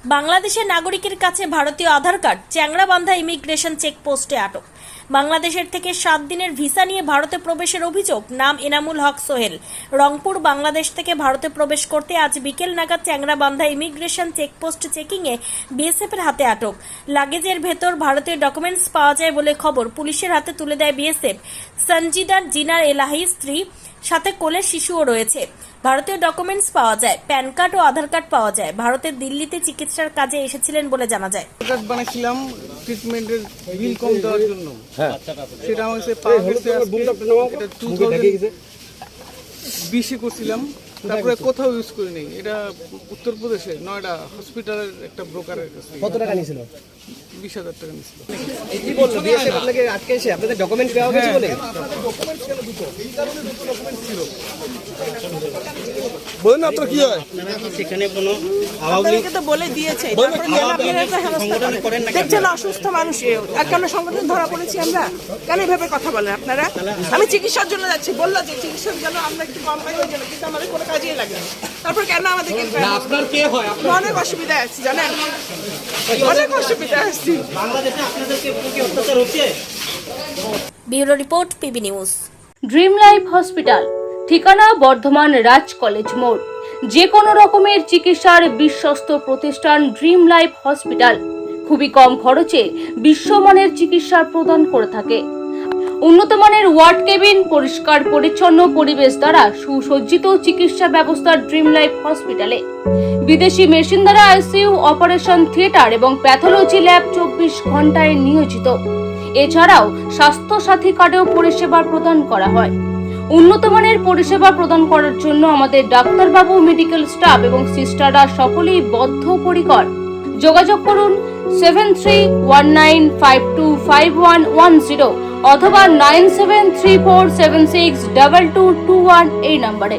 বাংলাদেশের নাগরিকের কাছে ভারতীয় আধার কার্ড, চ্যাংড়াবান্ধা ইমিগ্রেশন চেকপোস্টে আটক। বাংলাদেশের থেকে 7 দিনের ভিসা নিয়ে ভারতে প্রবেশের অভিযোগ। নাম এনামুল হক সোহেল। রংপুর, বাংলাদেশ থেকে ভারতে প্রবেশ করতে আজ বিকেল নাগাদ চ্যাংড়াবান্ধা ইমিগ্রেশন চেকপোস্ট চেকিংয়ে বিএসএফের হাতে আটক। লাগেজের ভেতর ভারতীয় ডকুমেন্টস পাওয়া যায় বলে খবর। পুলিশের হাতে তুলে দেয় বিএসএফ। সঞ্জিদার জিনার এলাহি স্ত্রী, সাথে কোলে শিশুও রয়েছে। ভারতীয় ডকুমেন্টস পাওয়া যায়, প্যান কার্ড ও আধার কার্ড পাওয়া যায়। ভারতের দিল্লিতে চিকিৎসার কাজে এসেছিলেন বলে জানা যায়। কার্ড বানাইছিলাম ট্রিটমেন্টের বিল কম দেওয়ার জন্য। সেটা আমার কাছে পাওয়া গেছে আজকে। এটা 2020 করছিলাম, তারপরে কোথাও ইউজ করি নাই। এটা উত্তরপ্রদেশে নয়ডা হসপিটালের একটা ব্রোকারের কাছে। কত টাকা নিয়েছিল? 20,000 টাকা নিয়েছিল। কি বললো বিএসএফ আপনাকে আটকে এসে আপনাদের ডকুমেন্ট দেওয়া হয়েছে বলে? বলেন আপনার কি হয়? সেখানে কোনো আপনাদেরকে তো বলে দিয়েছে, তারপরে কেন আপনারা একটা হেনস্থা করেন? দেখছেন অসুস্থ মানুষ, আর কেন সংগঠন ধরা পড়েছি আমরা? কেন এভাবে কথা বলেন আপনারা? আমি চিকিৎসার জন্য যাচ্ছি, বললো যে চিকিৎসার জন্য আমরা একটু কম পাই ওই জন্য, কিন্তু আমাদের কোনো কাজেই লাগে না। তারপর কেন আমাদেরকে আপনার কে হয়? অনেক অসুবিধায় আছি, জানেন, অনেক অসুবিধায় আছি। বাংলাদেশে আপনাদেরকে কি অত্যাচার হচ্ছে? Bureau report, PB news. Dream life hospital, ঠিকানা বর্ধমান রাজ কলেজ মোড়। যে কোনো রকমের চিকিৎসার বিশ্বস্ত প্রতিষ্ঠান ড্রিম লাইফ হসপিটাল খুবই কম খরচে বিশ্বমানের চিকিৎসা প্রদান করে থাকে। উন্নত মানের ওয়ার্ড কেবিন, পরিষ্কার পরিচ্ছন্ন পরিবেশ দ্বারা সুসজ্জিত চিকিৎসা ব্যবস্থা ড্রিম লাইফ হসপিটালে। বিদেশি মেশিন দ্বারা আইসিইউ, অপারেশন থিয়েটার এবং প্যাথোলজি ল্যাব 24 ঘন্টায় নিয়োজিত। এছাড়াও স্বাস্থ্য সাথী কার্ডেও পরিষেবা প্রদান করা হয়। উন্নত মানের পরিষেবা প্রদান করার জন্য আমাদের ডাক্তারবাবু, মেডিকেল স্টাফ এবং সিস্টাররা সকলেই বদ্ধপরিকর। যোগাযোগ করুন 7319525110 অথবা 9734762221 এই নম্বরে।